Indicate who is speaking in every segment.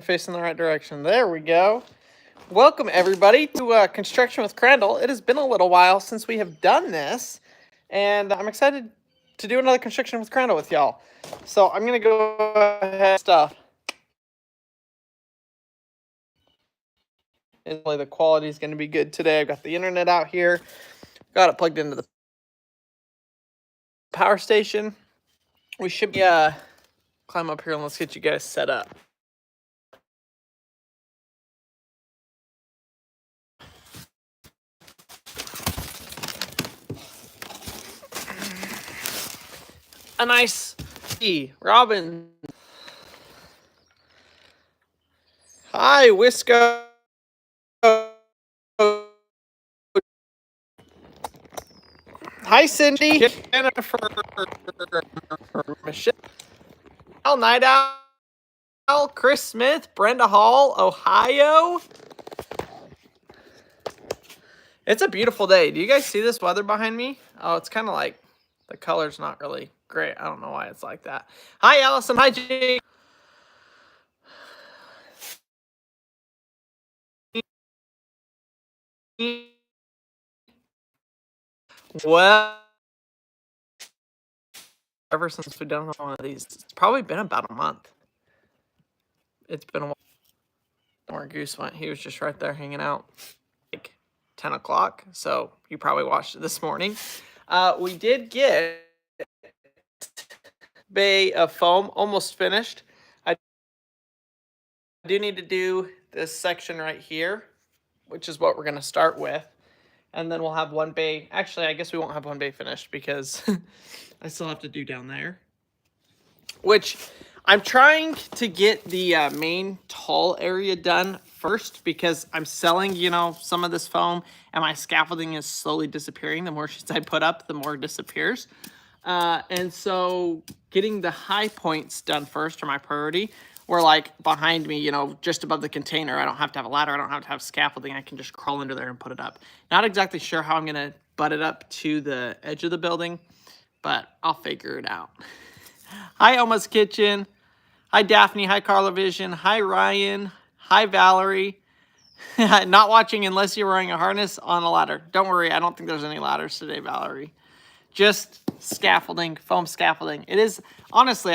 Speaker 1: facing the right direction. There we go. Welcome everybody to Construction with Crandall. It has been a little while since we have done this, and I'm excited to do another Construction with Crandall with y'all. So I'm gonna go ahead and stuff. Hopefully the quality is gonna be good today. I've got the internet out here. Got it plugged into the power station. We should be climb up here and let's get you guys set up. A nice Robin. Hi, Wisco. Hi, Cindy. Jennifer. Michelle. Night Owl. Chris Smith. Brenda Hall. Ohio. It's a beautiful day. Do you guys see this weather behind me? Oh, it's kind of like the color's not really great. I don't know why it's like that. Hi, Allison. Hi, Jake. Well, ever since we've done one of these, it's probably been about a month. It's been a while. Where Goose went, he was just right there hanging out, like 10 o'clock. So you probably watched it this morning. We did get bay of foam almost finished. I do need to do this section right here, which is what we're going to start with. And then we'll have one bay. Actually, I guess we won't have one bay finished because I still have to do down there. Which I'm trying to get the main tall area done first because I'm selling, some of this foam and my scaffolding is slowly disappearing. The more sheets I put up, the more it disappears. And so getting the high points done first are my priority. Where like behind me, just above the container, I don't have to have a ladder. I don't have to have scaffolding. I can just crawl under there and put it up. Not exactly sure how I'm going to butt it up to the edge of the building, but I'll figure it out. Hi, Elma's Kitchen. Hi, Daphne. Hi, Carla Vision. Hi, Ryan. Hi, Valerie. Not watching unless you're wearing a harness on a ladder. Don't worry. I don't think there's any ladders today, Valerie. Just scaffolding, foam scaffolding. It is, honestly,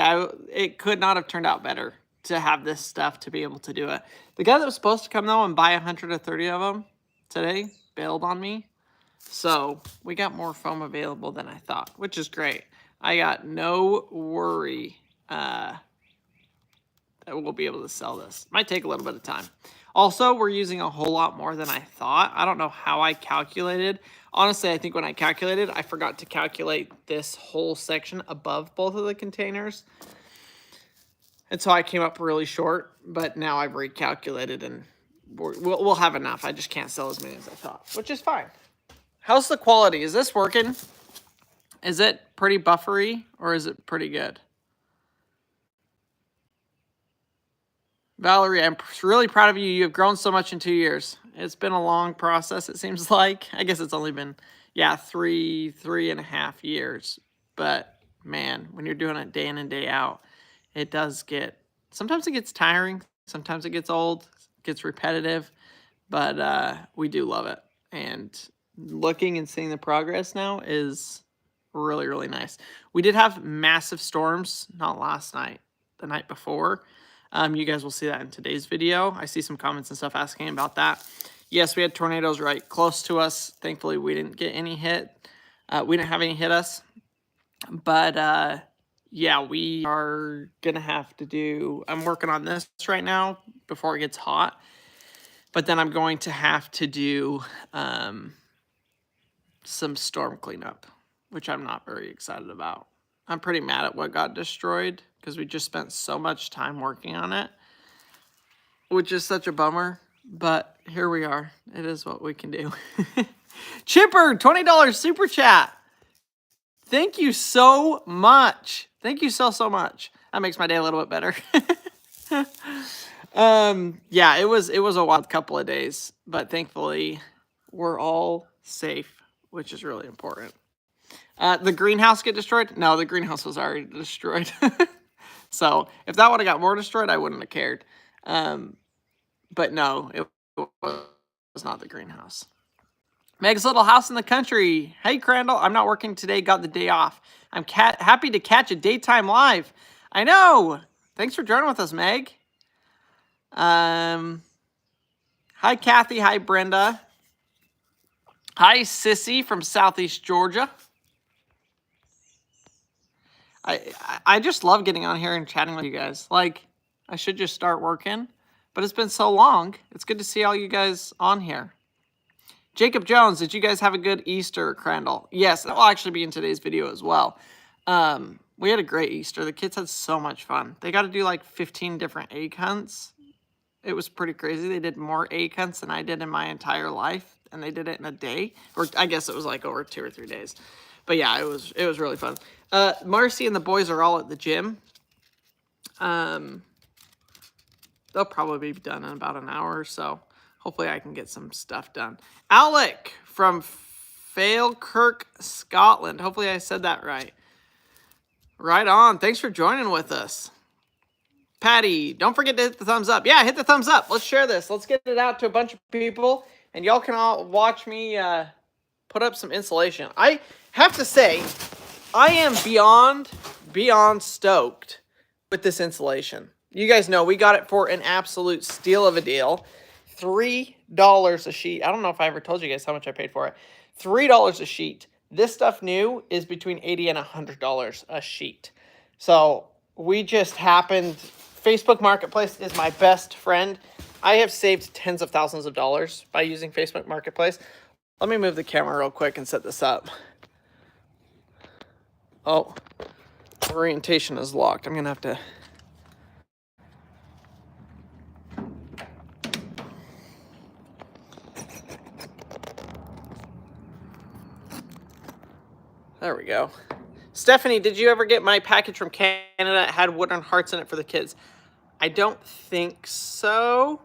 Speaker 1: it could not have turned out better to have this stuff to be able to do it. The guy that was supposed to come, though, and buy 130 of them today bailed on me. So we got more foam available than I thought, which is great. I got no worry that we'll be able to sell this. Might take a little bit of time. Also, we're using a whole lot more than I thought. I don't know how I calculated. Honestly, I think when I calculated, I forgot to calculate this whole section above both of the containers. And so I came up really short, but now I've recalculated and we'll have enough. I just can't sell as many as I thought, which is fine. How's the quality? Is this working? Is it pretty buffery or is it pretty good? Valerie, I'm really proud of you. You have grown so much in 2 years. It's been a long process, it seems like. I guess it's only been, three and a half years. But, man, when you're doing it day in and day out, it does sometimes it gets tiring. Sometimes it gets old, gets repetitive. But we do love it. And looking and seeing the progress now is really, really nice. We did have massive storms, not last night, the night before. You guys will see that in today's video. I see some comments and stuff asking about that. Yes, we had tornadoes right close to us. Thankfully, we didn't get any hit. We didn't have any hit us. But, we are going to have to do... I'm working on this right now before it gets hot. But then I'm going to have to do some storm cleanup, which I'm not very excited about. I'm pretty mad at what got destroyed because we just spent so much time working on it, which is such a bummer. But here we are. It is what we can do. Chipper, $20 super chat. Thank you so much. Thank you so much. That makes my day a little bit better. It was a wild couple of days, but thankfully we're all safe, which is really important. The greenhouse get destroyed? No, the greenhouse was already destroyed. So if that would have got more destroyed, I wouldn't have cared. But no, it was not the greenhouse. Meg's little house in the country. Hey, Crandall, I'm not working today. Got the day off. I'm happy to catch a daytime live. I know. Thanks for joining with us, Meg. Hi, Kathy. Hi, Brenda. Hi, Sissy from Southeast Georgia. I just love getting on here and chatting with you guys. Like, I should just start working, but it's been so long. It's good to see all you guys on here. Jacob Jones, did you guys have a good Easter, Crandall? Yes, that will actually be in today's video as well. We had a great Easter. The kids had so much fun. They got to do like 15 different egg hunts. It was pretty crazy. They did more egg hunts than I did in my entire life, and they did it in a day. Or I guess it was like over 2 or 3 days. But yeah, it was really fun. Marcy and the boys are all at the gym. They'll probably be done in about an hour or so. Hopefully I can get some stuff done. Alec from Falkirk, Scotland. Hopefully I said that right. Right on. Thanks for joining with us. Patty, don't forget to hit the thumbs up. Yeah, hit the thumbs up. Let's share this. Let's get it out to a bunch of people. And y'all can all watch me put up some insulation. I have to say, I am beyond stoked with this insulation. You guys know we got it for an absolute steal of a deal. $3 a sheet. I don't know if I ever told you guys how much I paid for it. $3 a sheet. This stuff new is between $80 and $100 a sheet. So we just happened. Facebook Marketplace is my best friend. I have saved tens of thousands of dollars by using Facebook Marketplace. Let me move the camera real quick and set this up. Oh, orientation is locked. I'm going to have to... There we go. Stephanie, did you ever get my package from Canada? It had wooden hearts in it for the kids. I don't think so.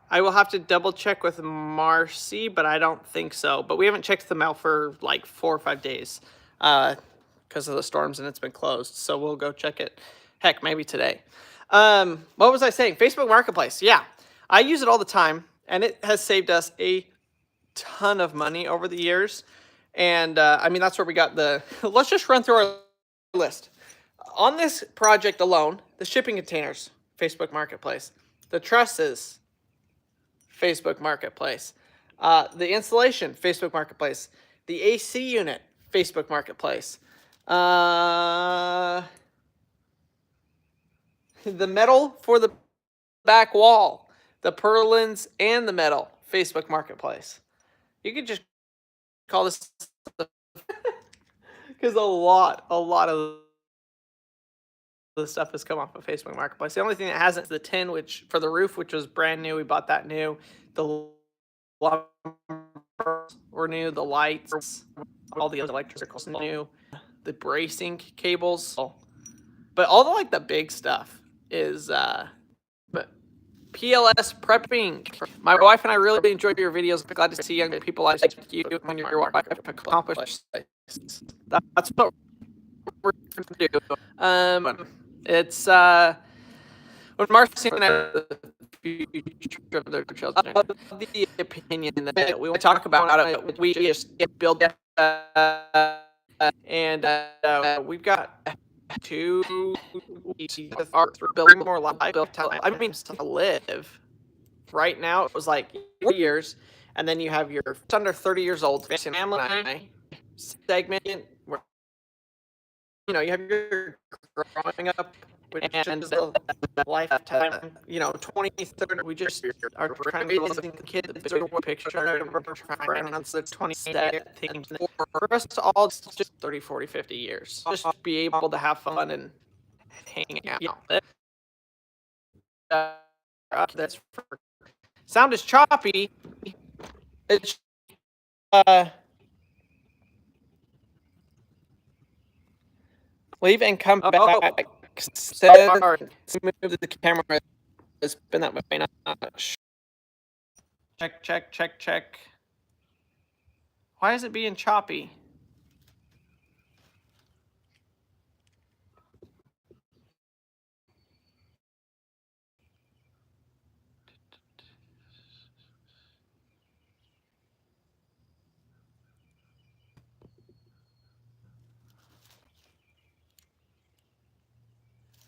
Speaker 1: I will have to double check with Marcy, but I don't think so. But we haven't checked the mail for like 4 or 5 days because of the storms and it's been closed. So we'll go check it. Heck, maybe today. What was I saying? Facebook Marketplace. Yeah, I use it all the time, and it has saved us a ton of money over the years. And I mean, that's where we got the... Let's just run through our list. On this project alone, the shipping containers, Facebook Marketplace. The trusses, Facebook Marketplace. The insulation, Facebook Marketplace. The AC unit, Facebook Marketplace. The metal for the back wall. The purlins and the metal, Facebook Marketplace. You could just call this... Because a lot of the stuff has come off of Facebook Marketplace. The only thing that hasn't is the tin, which for the roof, which was brand new. We bought that new. The lumbers were new. The lights, all the other electricals new. The bracing cables, but all the like the big stuff is but PLS prepping. My wife and I really enjoy your videos. I'm glad to see young people like you when you're accomplished. That's what we're going to do. It's when Marcy and I the future of their children, the opinion that we want to talk about it. We just build and we've got 2 building more life. I mean, to live. Right now, it was like 4 years, and then you have your under 30 years old family segment where you have your growing up and the lifetime, 20, 30. We just are trying to get the kid the bigger picture. Trying to answer 20 things for us to all just 30, 40, 50 years. Just be able to have fun and hang out. That's for sound is choppy. It's leave and come back. Move the camera. It's been that way. Check. Why is it being choppy?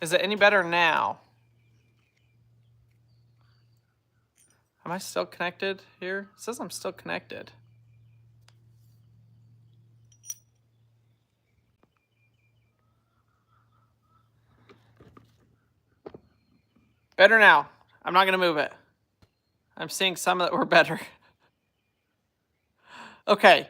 Speaker 1: Is it any better now? Am I still connected here? It says I'm still connected. Better now. I'm not going to move it. I'm seeing some that were better. Okay.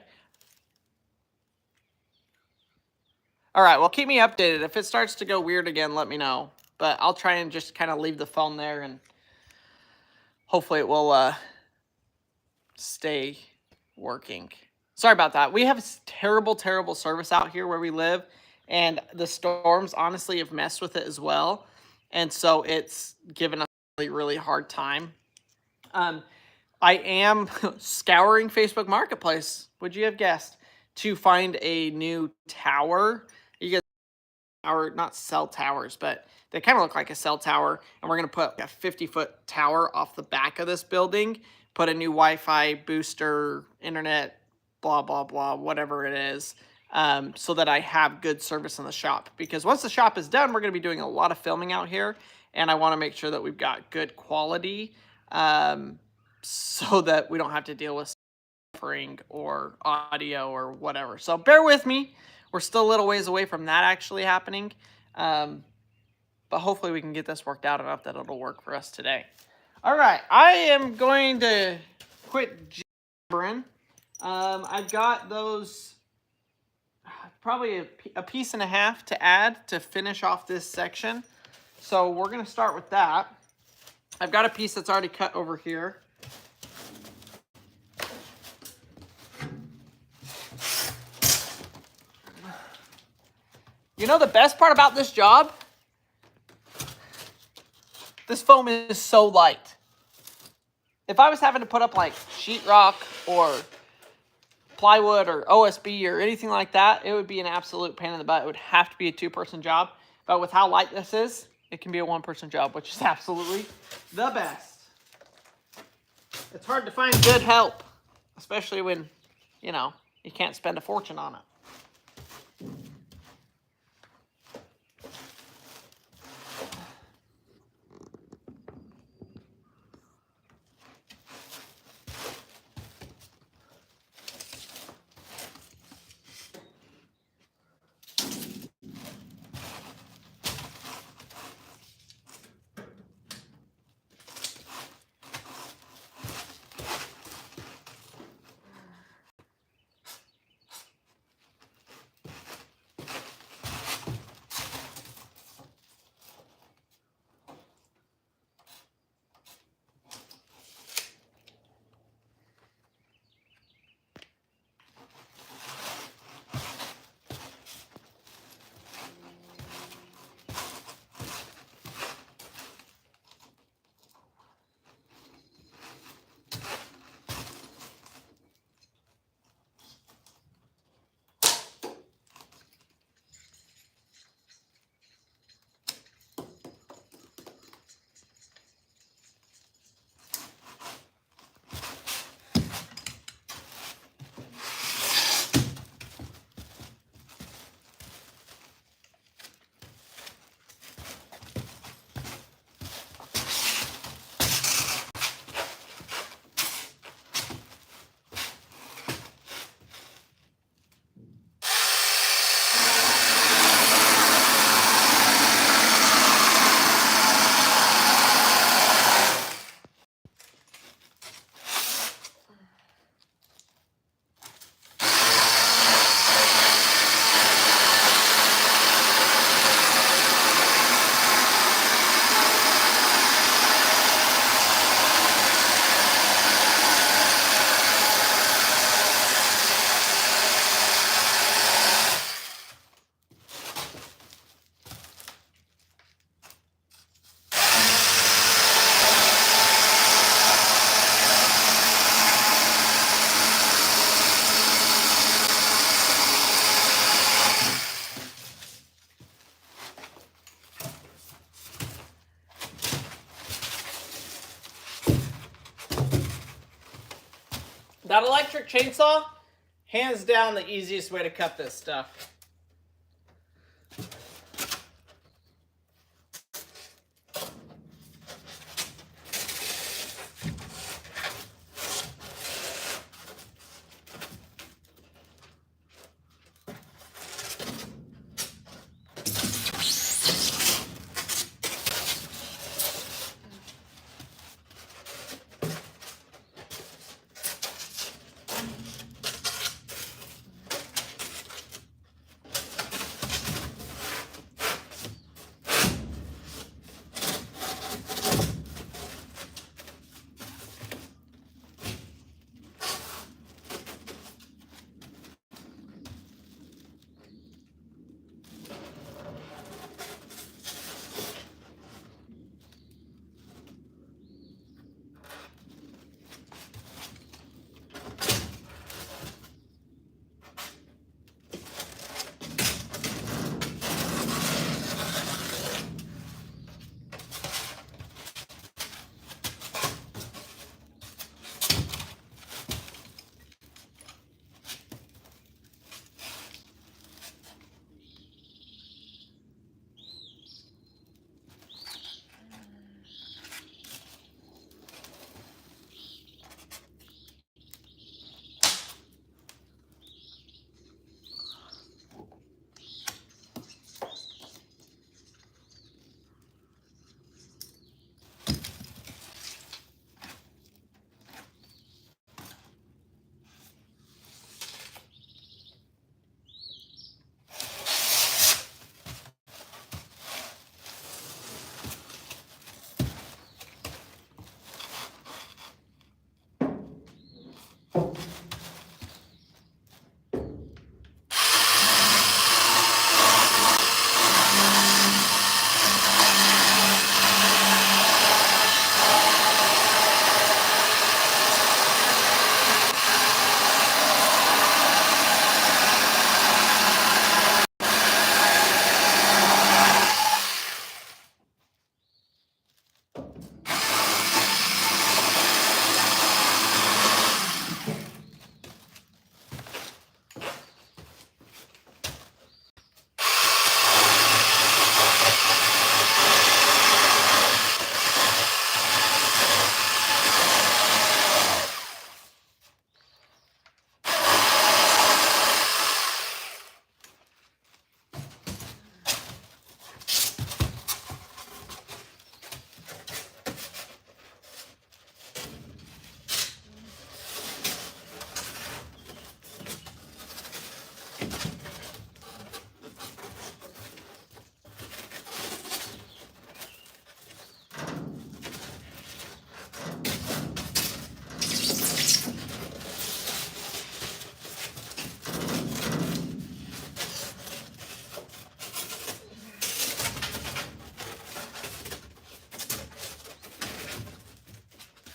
Speaker 1: All right, well, keep me updated. If it starts to go weird again, let me know. But I'll try and just kind of leave the phone there, and hopefully it will stay working. Sorry about that. We have terrible, terrible service out here where we live, and the storms honestly have messed with it as well. And so it's given us a really, really hard time. I am scouring Facebook Marketplace, would you have guessed, to find a new tower. You guys, or not cell towers, but they kind of look like a cell tower. And we're going to put a 50-foot tower off the back of this building, put a new Wi-Fi booster, internet, blah, blah, blah, whatever it is, so that I have good service in the shop. Because once the shop is done, we're going to be doing a lot of filming out here, and I want to make sure that we've got good quality, so that we don't have to deal with suffering or audio or whatever. So bear with me. We're still a little ways away from that actually happening. But hopefully we can get this worked out enough that it'll work for us today. All right. I am going to quit jabbering. I've got those probably a piece and a half to add to finish off this section. So we're going to start with that. I've got a piece that's already cut over here. You know the best part about this job? This foam is so light. If I was having to put up like sheetrock or plywood or OSB or anything like that, it would be an absolute pain in the butt. It would have to be a two-person job. But with how light this is, it can be a one-person job, which is absolutely the best. It's hard to find good help, especially when, you know, you can't spend a fortune on it. That electric chainsaw, hands down the easiest way to cut this stuff.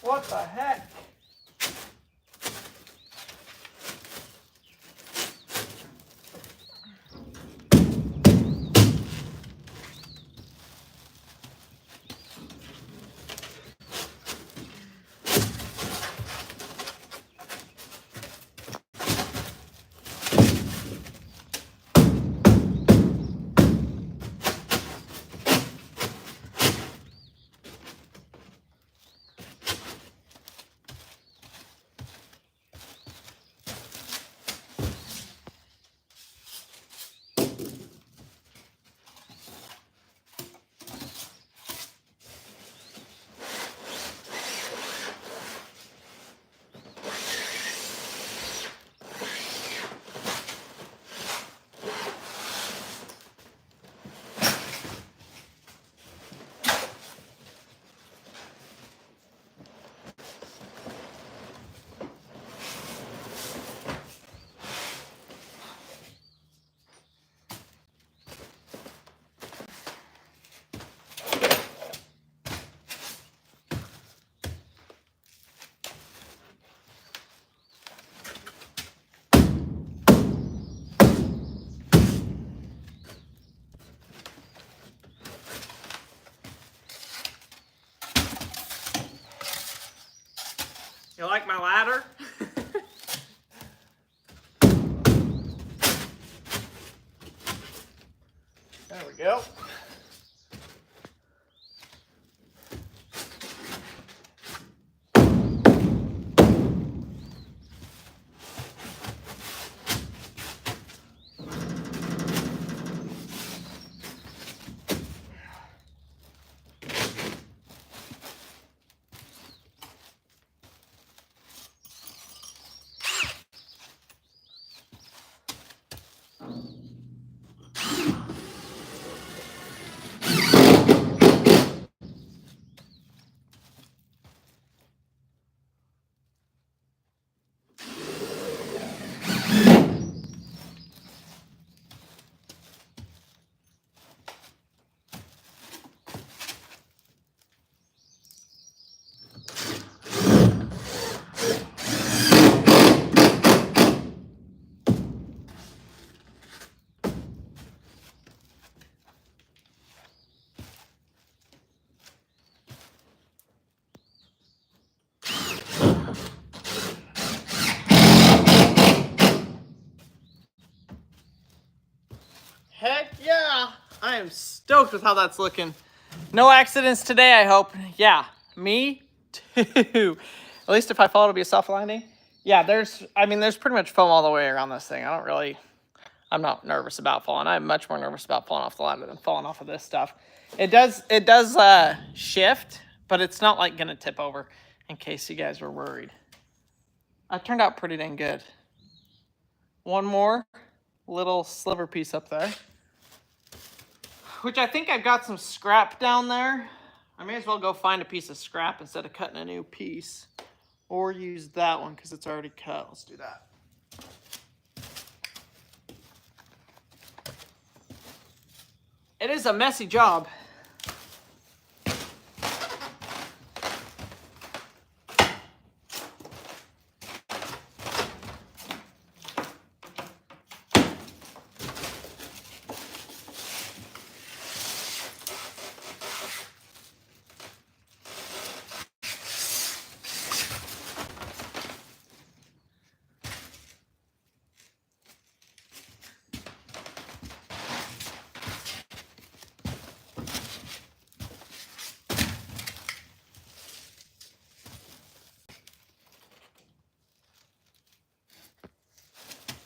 Speaker 1: What the heck? You like my ladder? There we go. Heck yeah! I am stoked with how that's looking. No accidents today, I hope. Yeah, me too. At least if I fall, it'll be a soft landing. Yeah, there's pretty much foam all the way around this thing. I'm not nervous about falling. I'm much more nervous about falling off the ladder than falling off of this stuff. It does shift, but it's not like gonna tip over, in case you guys were worried. It turned out pretty dang good. One more little sliver piece up there, which I think I've got some scrap down there. I may as well go find a piece of scrap instead of cutting a new piece, or use that one because it's already cut. Let's do that. It is a messy job.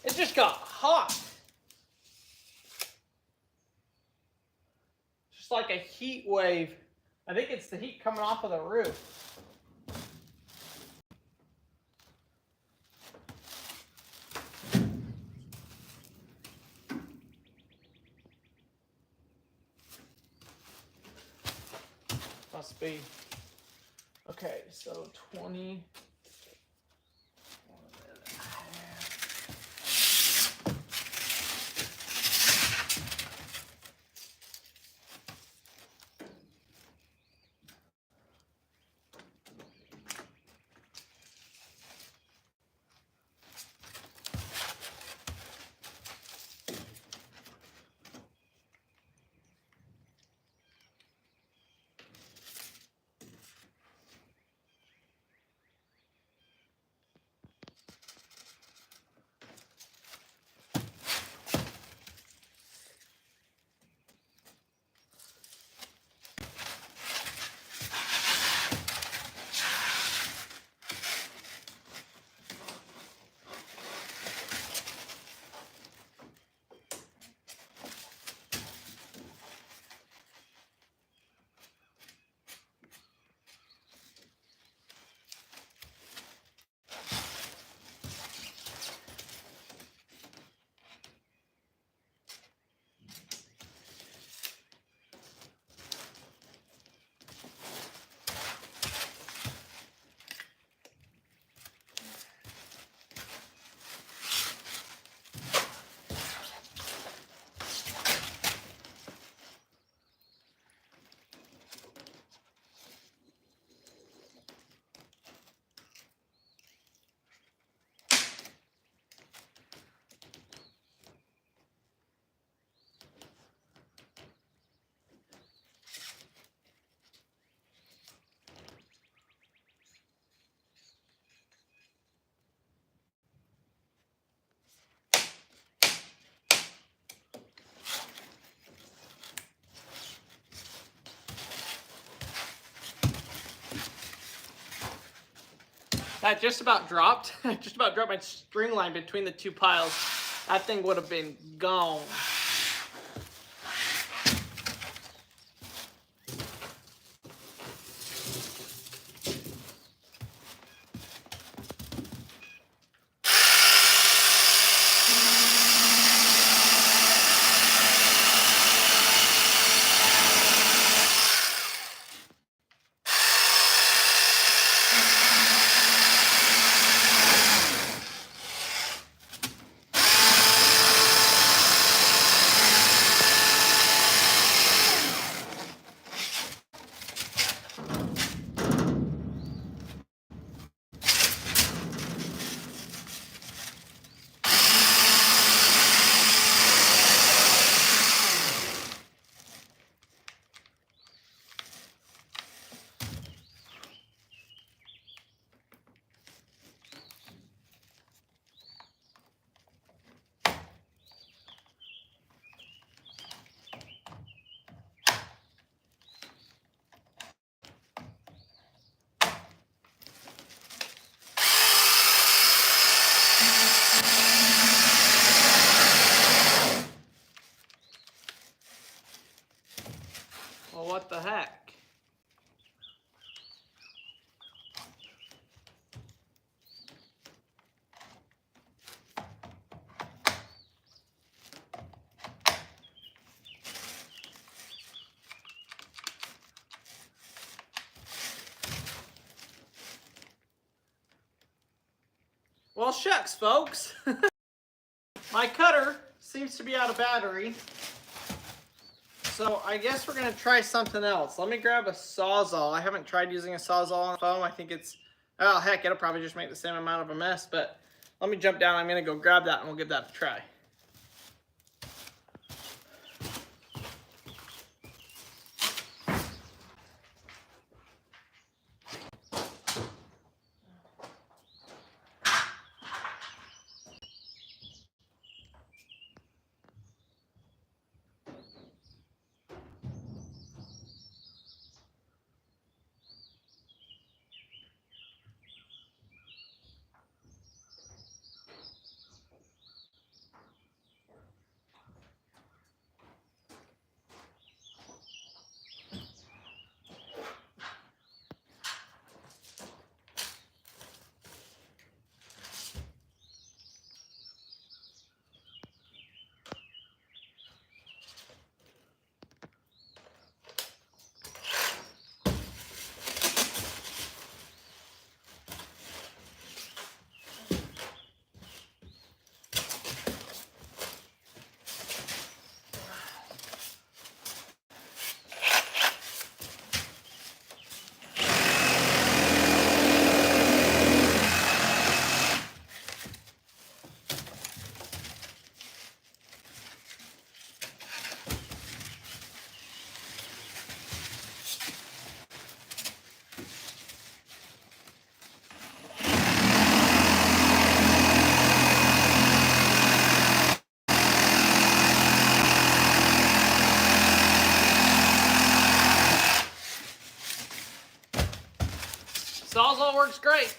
Speaker 1: It just got hot. Just like a heat wave. I think it's the heat coming off of the roof. Must be. Okay, so 20. That just about dropped. Just about dropped my string line between the two piles. That thing would have been gone. Well, what the heck? Well, shucks, folks. My cutter seems to be out of battery. So I guess we're going to try something else. Let me grab a Sawzall. I haven't tried using a Sawzall on the phone. I think it's, oh heck, it'll probably just make the same amount of a mess. But let me jump down. I'm going to go grab that and we'll give that a try. Sawzall works great.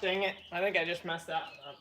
Speaker 1: dang it. I think I just messed that up.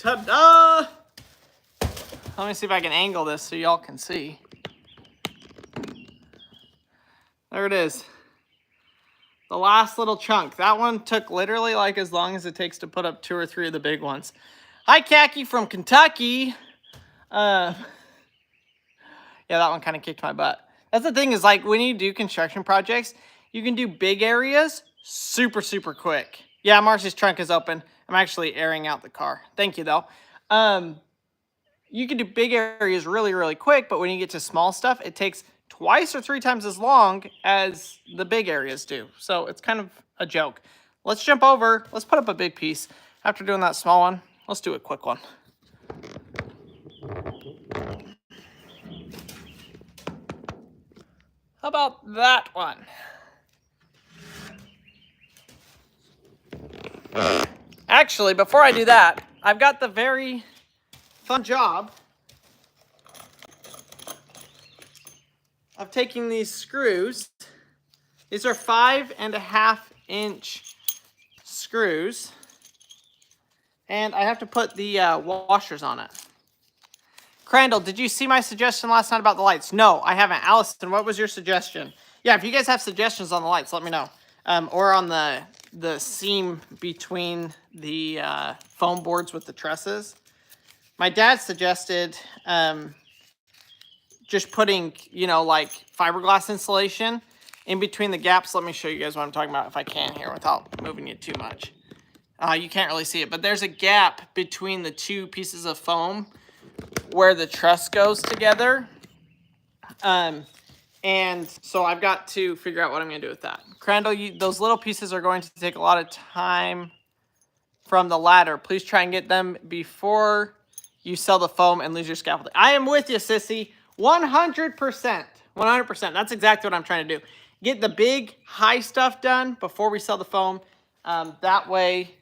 Speaker 1: Ta-da! Let me see if I can angle this so y'all can see. There it is. The last little chunk. That one took literally like as long as it takes to put up 2 or 3 of the big ones. Hi, Khaki from Kentucky. Yeah, that one kind of kicked my butt. That's the thing is like when you do construction projects, you can do big areas super, super quick. Yeah, Marcy's trunk is open. I'm actually airing out the car. Thank you, though. You can do big areas really, really quick, but when you get to small stuff, it takes twice or 3 times as long as the big areas do. So it's kind of a joke. Let's jump over. Let's put up a big piece. After doing that small one, let's do a quick one. How about that one? Actually, before I do that, I've got the very fun job of taking these screws. These are 5.5-inch screws, and I have to put the washers on it. Crandall, did you see my suggestion last night about the lights? No, I haven't. Allison, what was your suggestion? Yeah, if you guys have suggestions on the lights, let me know. Or on the the seam between the foam boards with the trusses. My dad suggested just putting, you know, like fiberglass insulation in between the gaps. Let me show you guys what I'm talking about if I can here without moving it too much. You can't really see it, but there's a gap between the two pieces of foam where the truss goes together. And so I've got to figure out what I'm going to do with that. Crandall, those little pieces are going to take a lot of time from the ladder. Please try and get them before you sell the foam and lose your scaffolding. I am with you, sissy. 100%. 100%. That's exactly what I'm trying to do. Get the big, high stuff done before we sell the foam. That way,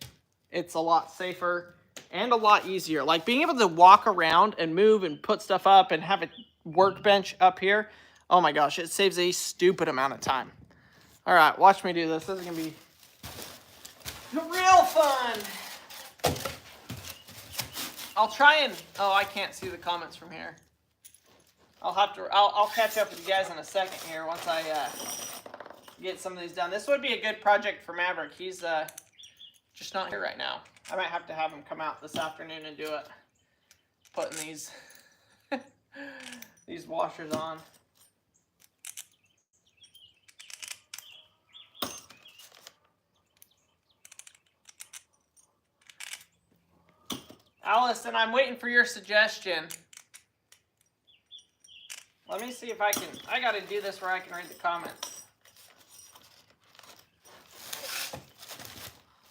Speaker 1: it's a lot safer and a lot easier. Like being able to walk around and move and put stuff up and have a workbench up here. Oh my gosh, it saves a stupid amount of time. All right, watch me do this. This is going to be real fun. I'll try and... Oh, I can't see the comments from here. I'll catch up with you guys in a second here once I get some of these done. This would be a good project for Maverick. He's just not here right now. I might have to have him come out this afternoon and do it. Putting these these washers on. Allison, I'm waiting for your suggestion. Let me see if I can... I got to do this where I can read the comments.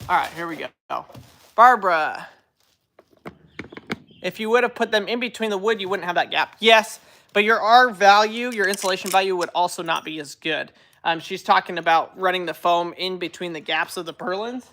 Speaker 1: All right, here we go. Barbara, if you would have put them in between the wood, you wouldn't have that gap. Yes, but your R value, your insulation value would also not be as good. She's talking about running the foam in between the gaps of the purlins,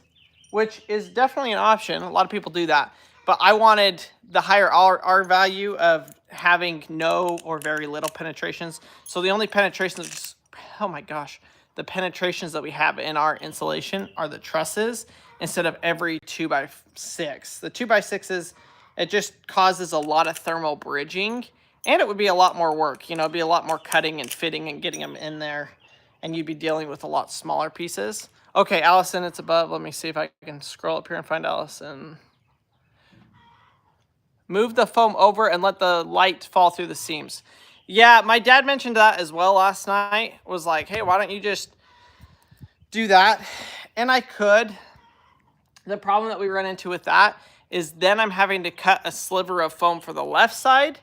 Speaker 1: which is definitely an option. A lot of people do that. But I wanted the higher R value of having no or very little penetrations. So the only penetrations, oh my gosh, the penetrations that we have in our insulation are the trusses instead of every 2x6. The 2x6s, it just causes a lot of thermal bridging, and it would be a lot more work. You know, it'd be a lot more cutting and fitting and getting them in there, and you'd be dealing with a lot smaller pieces. Okay, Allison, it's above. Let me see if I can scroll up here and find Allison. Move the foam over and let the light fall through the seams. Yeah, my dad mentioned that as well last night. Was like, hey, why don't you just do that? And I could. The problem that we run into with that is then I'm having to cut a sliver of foam for the left side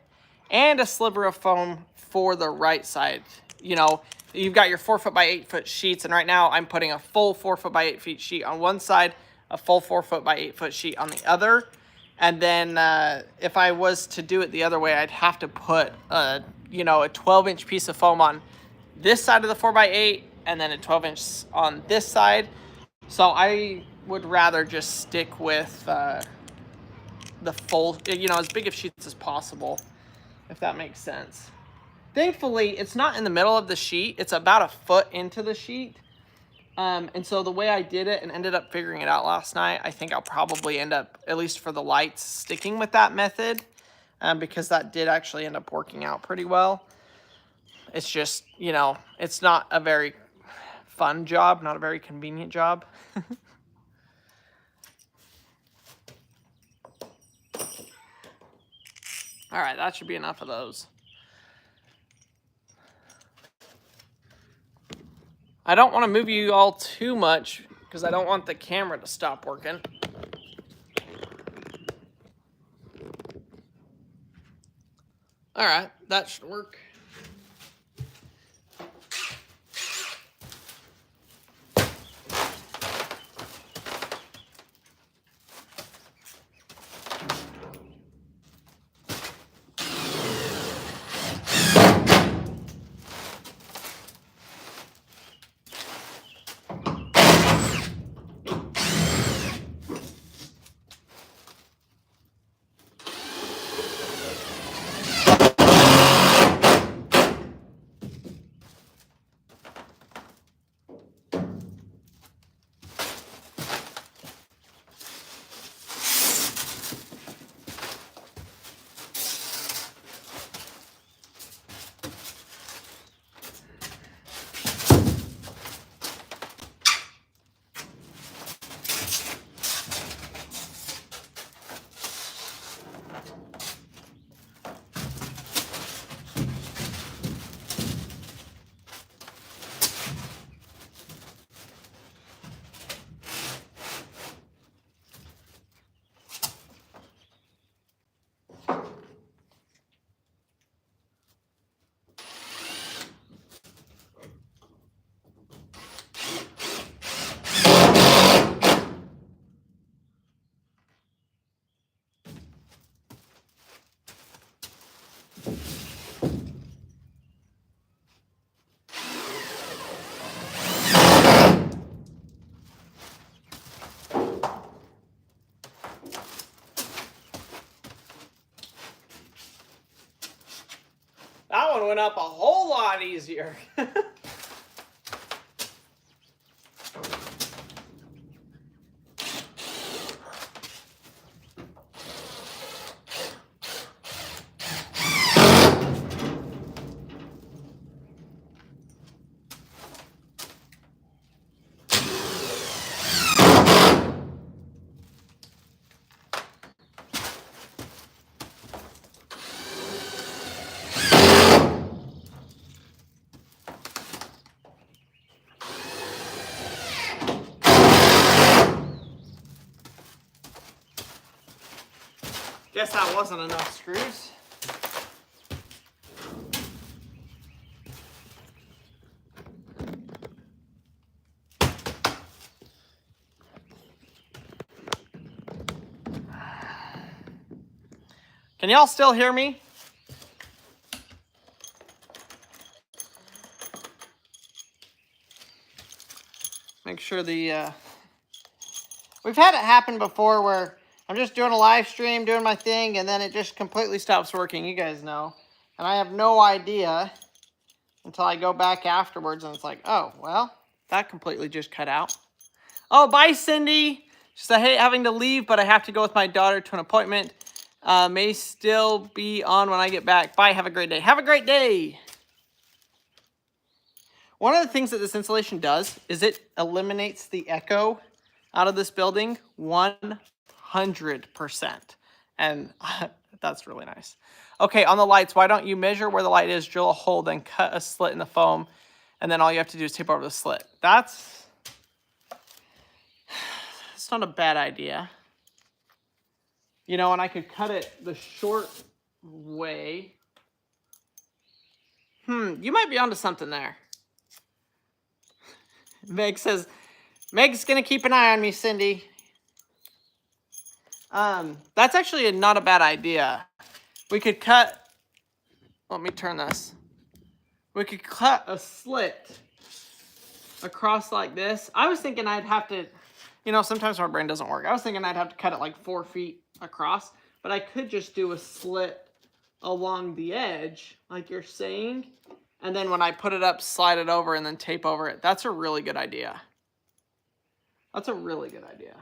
Speaker 1: and a sliver of foam for the right side. You know, you've got your 4 foot by 8 foot sheets, and right now I'm putting a full 4 foot by 8 feet sheet on one side, a full 4 foot by 8 foot sheet on the other. And then if I was to do it the other way, I'd have to put, you know, a 12-inch piece of foam on this side of the 4x8 and then a 12-inch on this side. So I would rather just stick with the full, you know, as big of sheets as possible, if that makes sense. Thankfully, it's not in the middle of the sheet. It's about a foot into the sheet. And so the way I did it and ended up figuring it out last night, I think I'll probably end up, at least for the lights, sticking with that method because that did actually end up working out pretty well. It's just, you know, it's not a very fun job, not a very convenient job. All right, that should be enough of those. I don't want to move you all too much because I don't want the camera to stop working. All right, that should work. That one went up a whole lot easier. Guess that wasn't enough screws. Can y'all still hear me? Make sure the we've had it happen before where I'm just doing a live stream, doing my thing, and then it just completely stops working. You guys know. And I have no idea until I go back afterwards, and it's like, oh, well, that completely just cut out. Oh, bye, Cindy. She said, I hate having to leave, but I have to go with my daughter to an appointment. May still be on when I get back. Bye, have a great day. Have a great day. One of the things that this insulation does is it eliminates the echo out of this building 100%. And that's really nice. Okay, on the lights, why don't you measure where the light is, drill a hole, then cut a slit in the foam, and then all you have to do is tape over the slit. That's not a bad idea. You know, and I could cut it the short way. You might be onto something there. Meg says, Meg's going to keep an eye on me, Cindy. That's actually not a bad idea. We could cut, let me turn this. We could cut a slit across like this. I was thinking I'd have to, you know, sometimes my brain doesn't work. I was thinking I'd have to cut it like 4 feet across, but I could just do a slit along the edge, like you're saying, and then when I put it up, slide it over and then tape over it. That's a really good idea. That's a really good idea.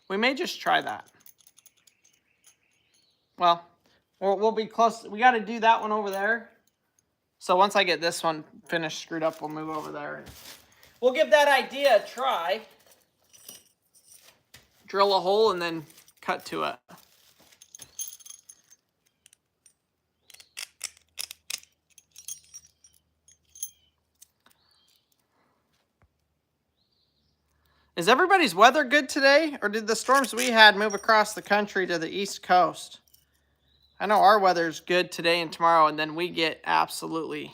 Speaker 1: We may just try that. Well, we'll be close. We got to do that one over there. So once I get this one finished, screwed up, we'll move over there. We'll give that idea a try. Drill a hole and then cut to it. Is everybody's weather good today? Or did the storms we had move across the country to the East Coast? I know our weather's good today and tomorrow, and then we get absolutely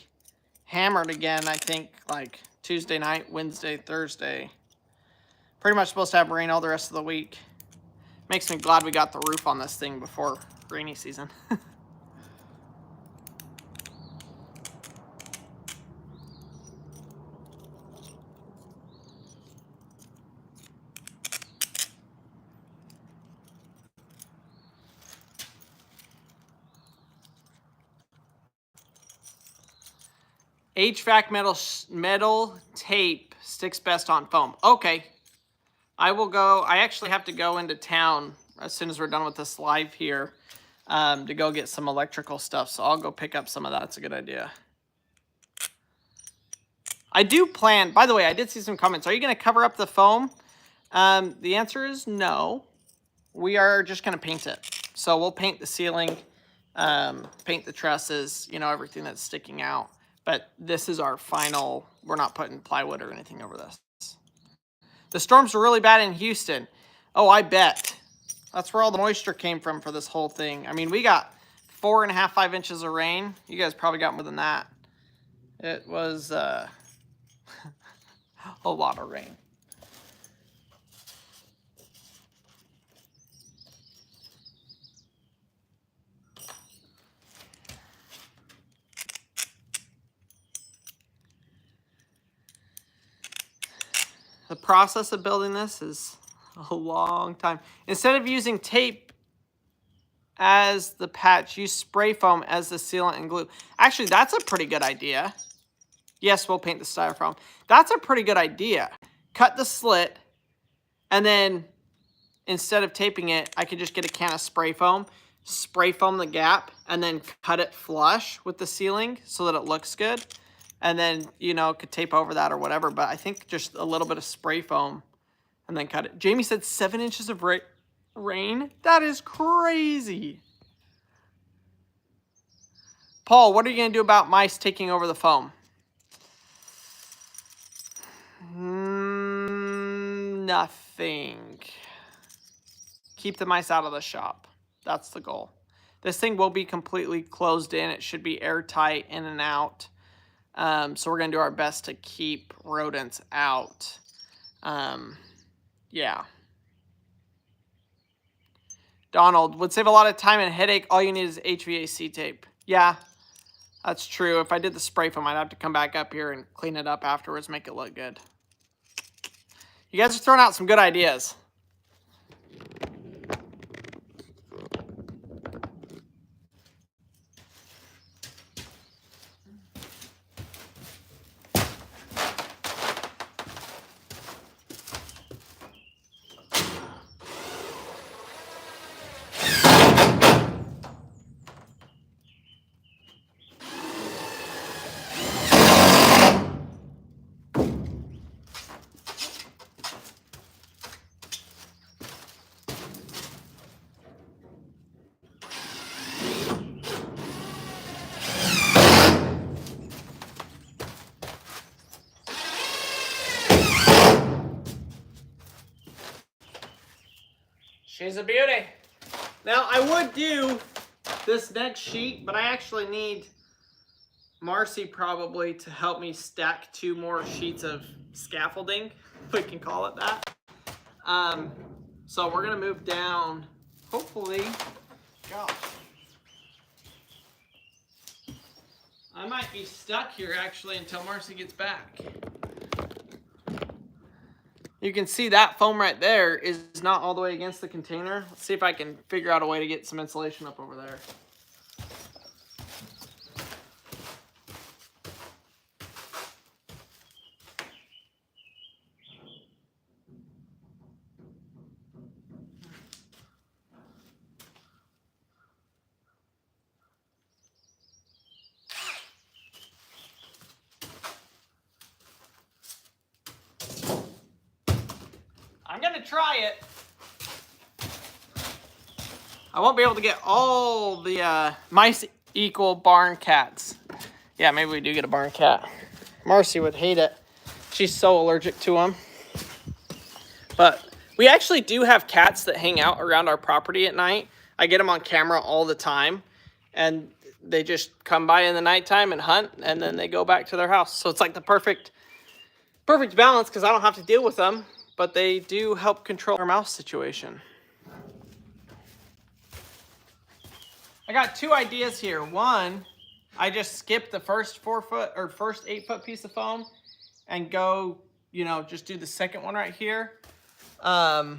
Speaker 1: hammered again, I think, like Tuesday night, Wednesday, Thursday. Pretty much supposed to have rain all the rest of the week. Makes me glad we got the roof on this thing before rainy season. HVAC metal tape sticks best on foam. Okay. I will go. I actually have to go into town as soon as we're done with this live here to go get some electrical stuff. So I'll go pick up some of that. It's a good idea. I do plan, by the way, I did see some comments. Are you going to cover up the foam? The answer is no. we are just going to paint it. So we'll paint the ceiling, paint the trusses, you know, everything that's sticking out. But this is our final, we're not putting plywood or anything over this. The storms were really bad in Houston. Oh, I bet. That's where all the moisture came from for this whole thing. I mean, we got 4.5, 5 inches of rain. You guys probably got more than that. It was a lot of rain. The process of building this is a long time. Instead of using tape as the patch, use spray foam as the sealant and glue. Actually, that's a pretty good idea. Yes, we'll paint the styrofoam. That's a pretty good idea. Cut the slit, and then instead of taping it, I could just get a can of spray foam the gap, and then cut it flush with the ceiling so that it looks good. And then, you know, could tape over that or whatever. But I think just a little bit of spray foam and then cut it. Jamie said 7 inches of rain. That is crazy. Paul, what are you going to do about mice taking over the foam? Nothing. Keep the mice out of the shop. That's the goal. This thing will be completely closed in. It should be airtight in and out. So we're going to do our best to keep rodents out. Yeah. Donald, would save a lot of time and headache. All you need is HVAC tape. Yeah, that's true. If I did the spray foam, I'd have to come back up here and clean it up afterwards, make it look good. You guys are throwing out some good ideas. She's a beauty. Now, I would do this next sheet, but I actually need Marcy probably to help me stack 2 more sheets of scaffolding, if we can call it that. So we're going to move down, hopefully. Gosh. I might be stuck here, actually, until Marcy gets back. You can see that foam right there is not all the way against the container. Let's see if I can figure out a way to get some insulation up over there. I'm gonna try it. I won't be able to get all the mice equal barn cats. Yeah, maybe we do get a barn cat. Marcy would hate it. She's so allergic to them. But we actually do have cats that hang out around our property at night. I get them on camera all the time. And they just come by in the nighttime and hunt, and then they go back to their house. So it's like the perfect balance because I don't have to deal with them. But they do help control our mouse situation. I got 2 ideas here. One, I just skip the first 4-foot or first 8-foot piece of foam and go, you know, just do the second one right here. I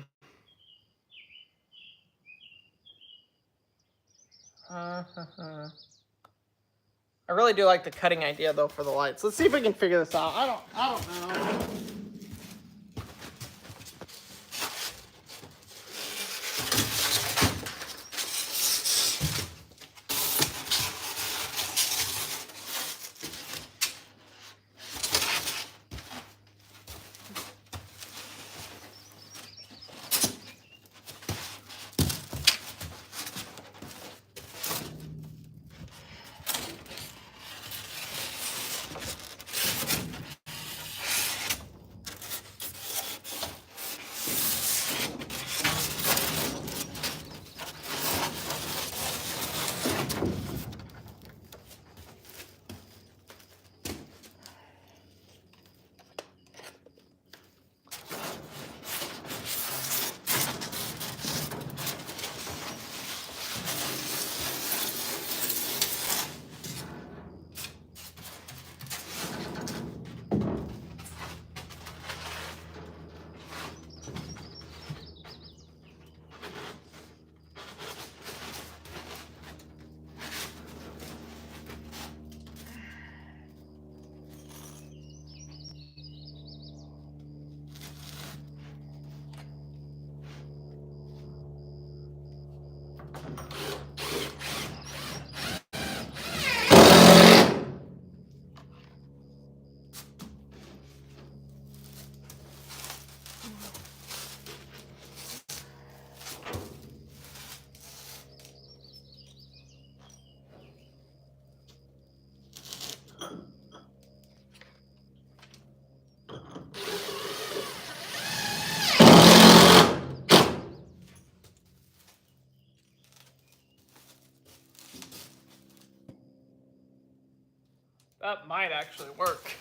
Speaker 1: really do like the cutting idea though for the lights. Let's see if we can figure this out. I don't know. That might actually work.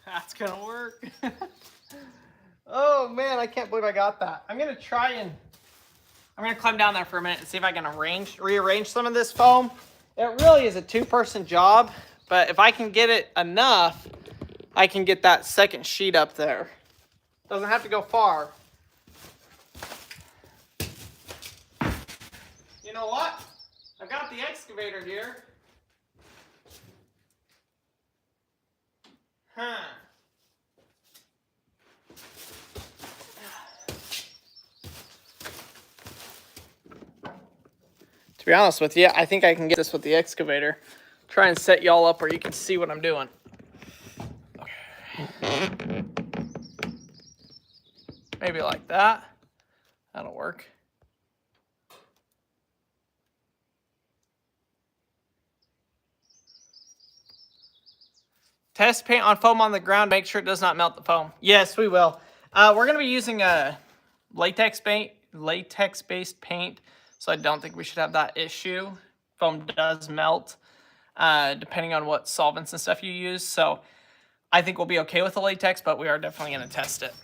Speaker 1: That's gonna work. Oh man, I can't believe I got that. I'm gonna climb down there for a minute and see if I can rearrange some of this foam. It really is a two-person job, but if I can get it enough, I can get that second sheet up there. Doesn't have to go far. You know what? I've got the excavator here. To be honest with you, I think I can get this with the excavator. Try and set y'all up where you can see what I'm doing. Maybe like that. That'll work. Test paint on foam on the ground. Make sure it does not melt the foam. Yes, we will. We're going to be using a latex-based paint, so I don't think we should have that issue. Foam does melt. depending on what solvents and stuff you use. So I think we'll be okay with the latex, but we are definitely going to test it.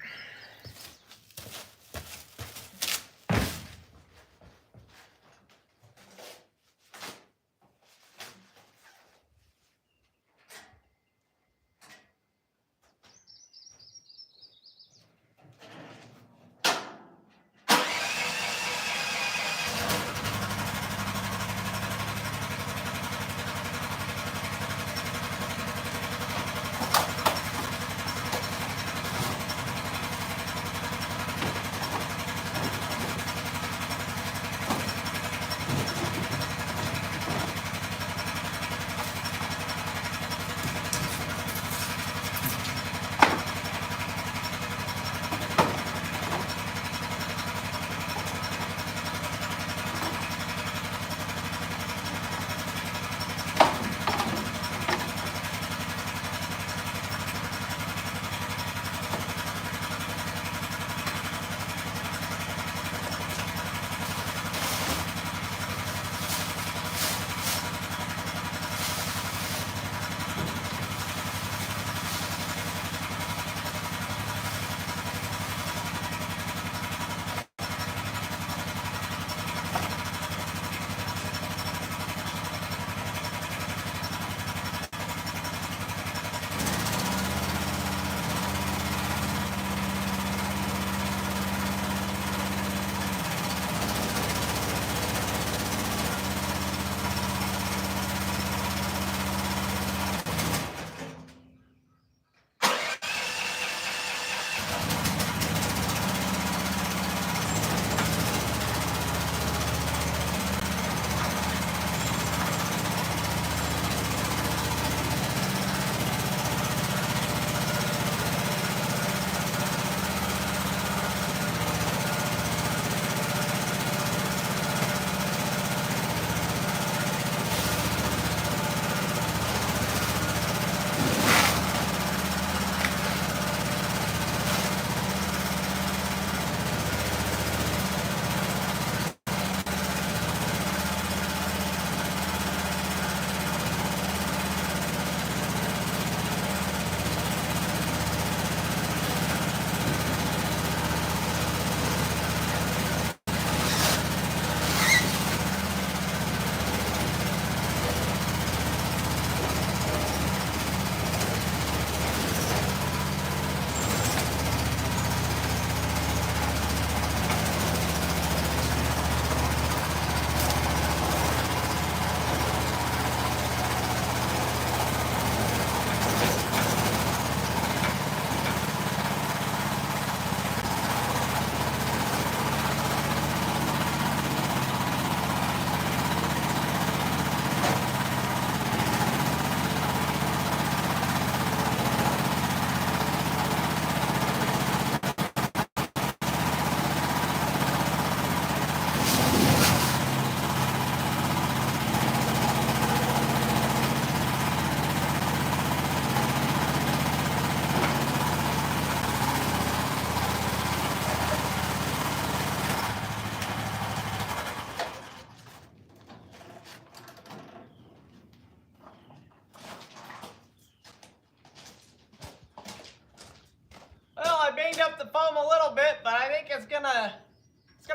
Speaker 1: I banged up the foam a little bit, but I think it's gonna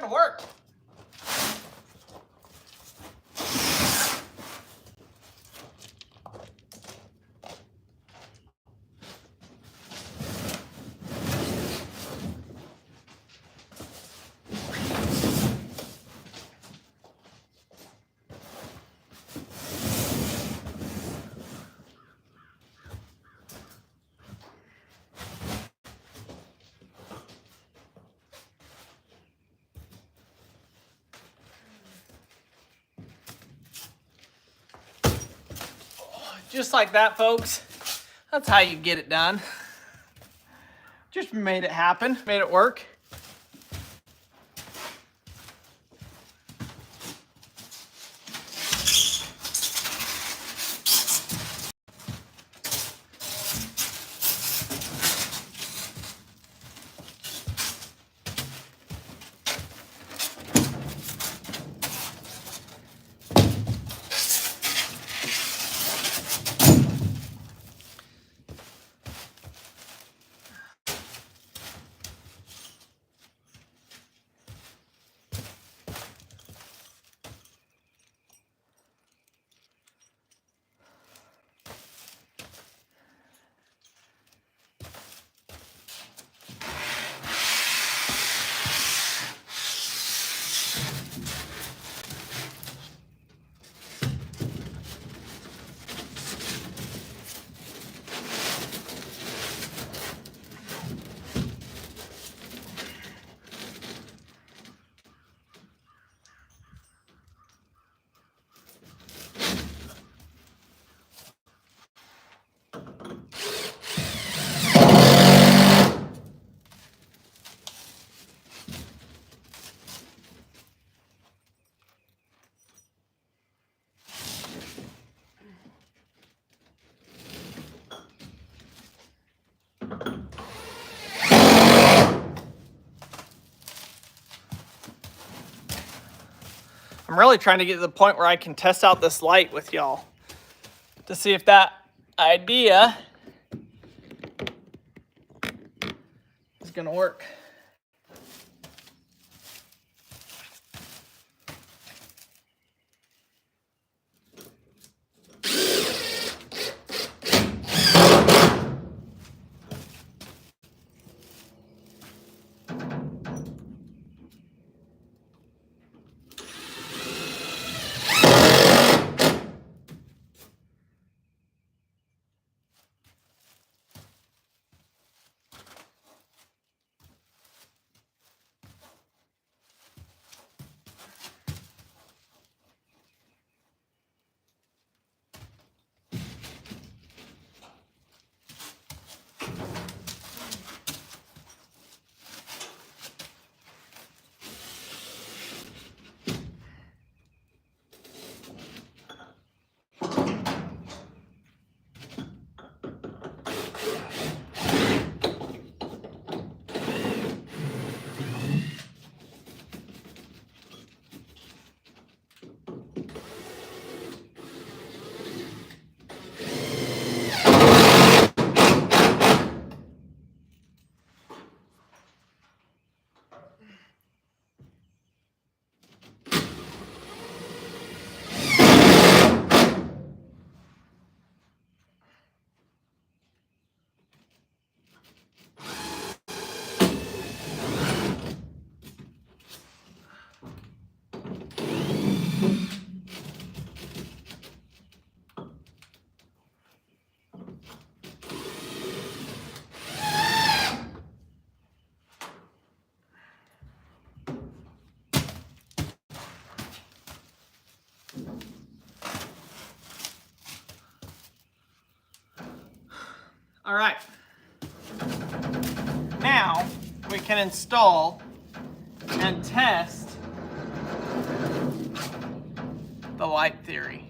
Speaker 1: work. Just like that, folks. That's how you get it done. Just made it happen, made it work. I'm really trying to get to the point where I can test out this light with y'all to see if that idea is gonna work. All right, now we can install and test the light theory.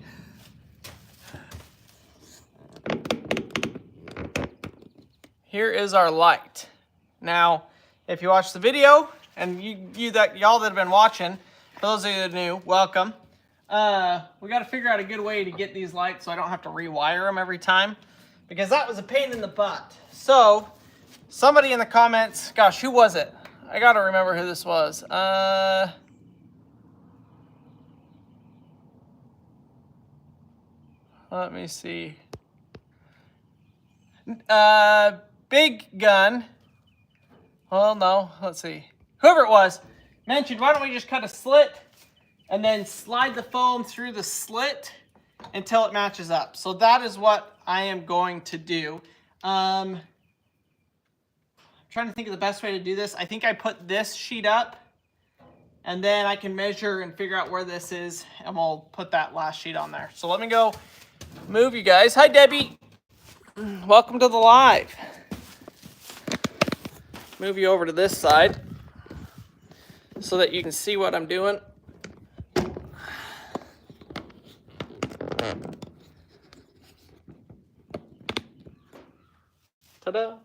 Speaker 1: Here is our light. Now, if you watch the video, and y'all that have been watching, for those of you that are new, welcome. We got to figure out a good way to get these lights so I don't have to rewire them every time, because that was a pain in the butt. So, somebody in the comments, gosh, who was it? I got to remember who this was. Let me see. Big Gun. Well, no, let's see. Whoever it was mentioned, why don't we just cut a slit and then slide the foam through the slit until it matches up. So that is what I am going to do. I'm trying to think of the best way to do this. I think I put this sheet up and then I can measure and figure out where this is, and we'll put that last sheet on there. So let me go move you guys. Hi, Debbie. Welcome to the live. Move you over to this side so that you can see what I'm doing. Ta-da.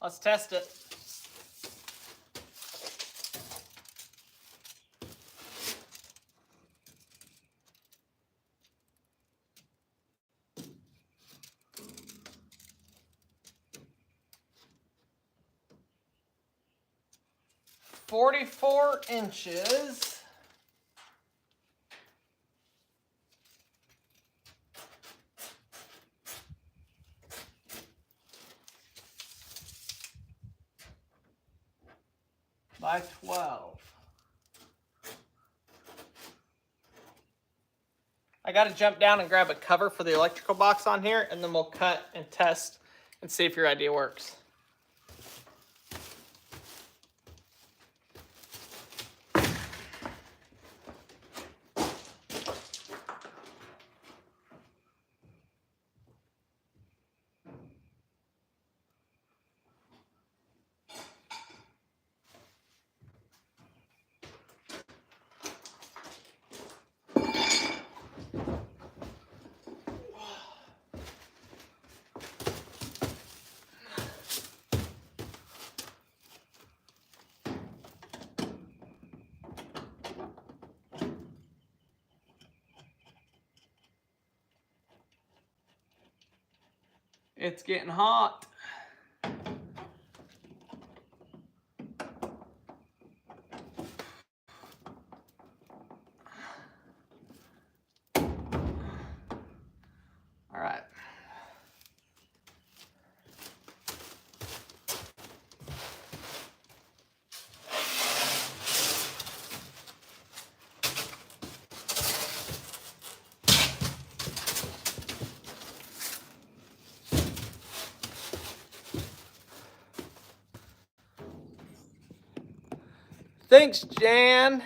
Speaker 1: Let's test it. $44 by 12. I got to jump down and grab a cover for the electrical box on here, and then we'll cut and test and see if your idea works. It's getting hot. All right. Thanks, Jane.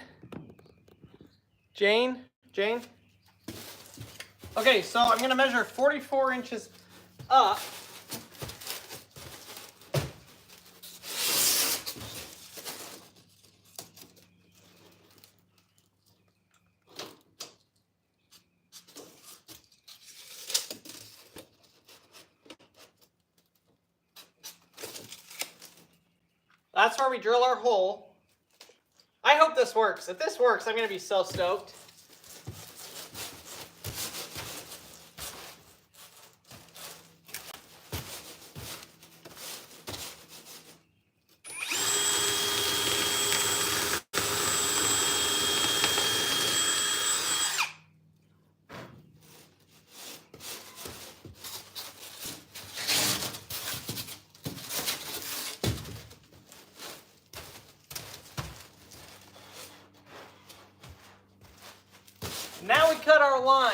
Speaker 1: Okay, so I'm going to measure 44 inches up. That's where we drill our hole. I hope this works. If this works, I'm going to be so stoked. Now we cut our line.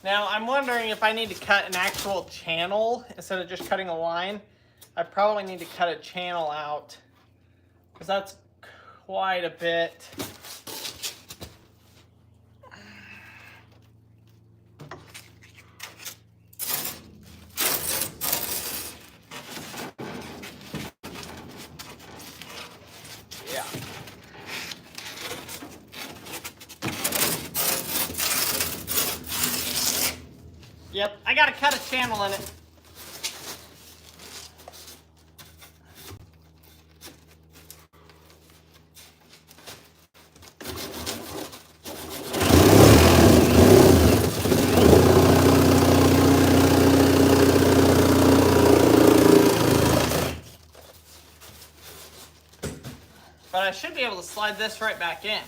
Speaker 1: Now I'm wondering if I need to cut an actual channel instead of just cutting a line. I probably need to cut a channel out because that's quite a bit. Yeah. Yep, I gotta cut a channel in it. But I should be able to slide this right back in.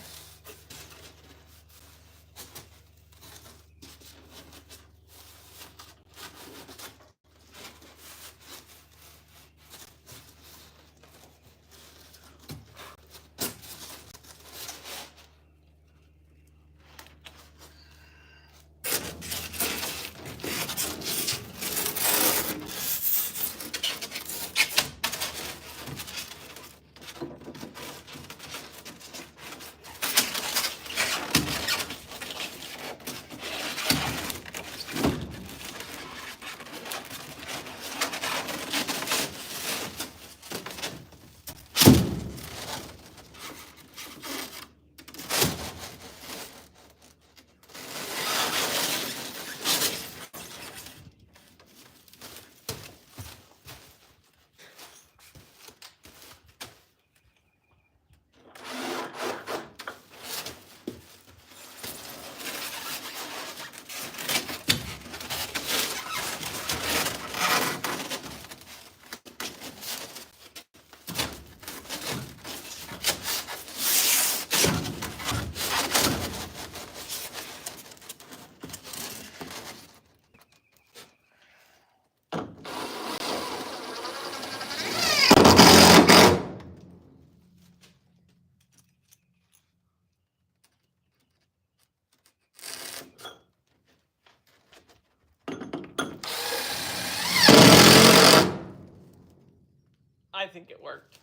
Speaker 1: think it worked.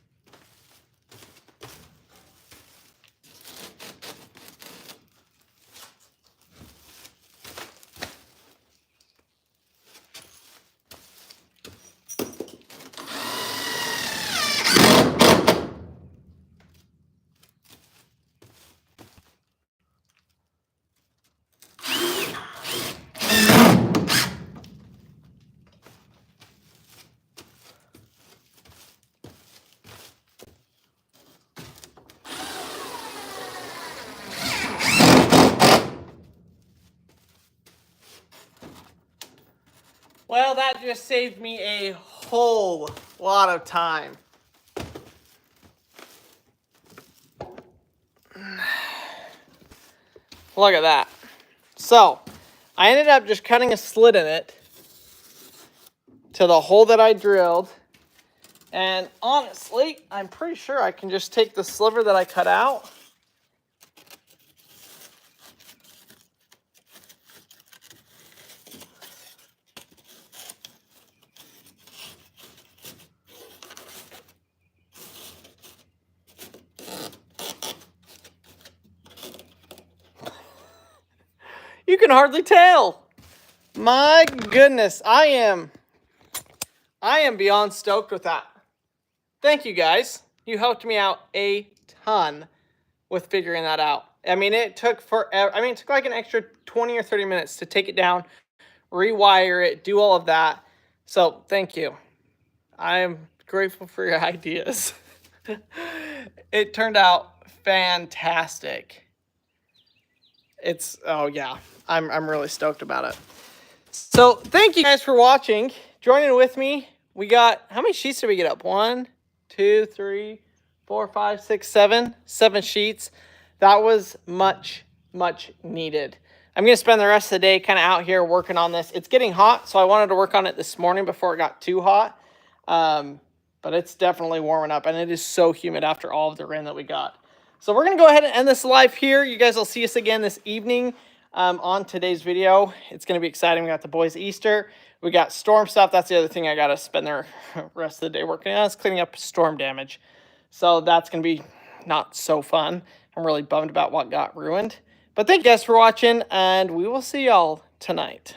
Speaker 1: Well, that just saved me a whole lot of time. Look at that. So, I ended up just cutting a slit in it to the hole that I drilled. And honestly, I'm pretty sure I can just take the sliver that I cut out You can hardly tell. My goodness, I am beyond stoked with that. Thank you guys. You helped me out a ton with figuring that out. I mean, it took forever. I mean, it took like an extra 20 or 30 minutes to take it down, rewire it, do all of that. So, thank you. I'm grateful for your ideas. It turned out fantastic. Oh yeah, I'm really stoked about it. So thank you guys for watching, joining with me. We got, how many sheets did we get up? 1, 2, 3, 4, 5, 6, 7. 7 sheets. That was much needed. I'm gonna spend the rest of the day kind of out here working on this. It's getting hot, so I wanted to work on it this morning before it got too hot. But it's definitely warming up, and it is so humid after all of the rain that we got. So we're going to go ahead and end this live here. You guys will see us again this evening on today's video. It's going to be exciting. We got the boys' Easter. We got storm stuff. That's the other thing I got to spend the rest of the day working on, is cleaning up storm damage. So that's going to be not so fun. I'm really bummed about what got ruined. But thank you guys for watching, and we will see y'all tonight.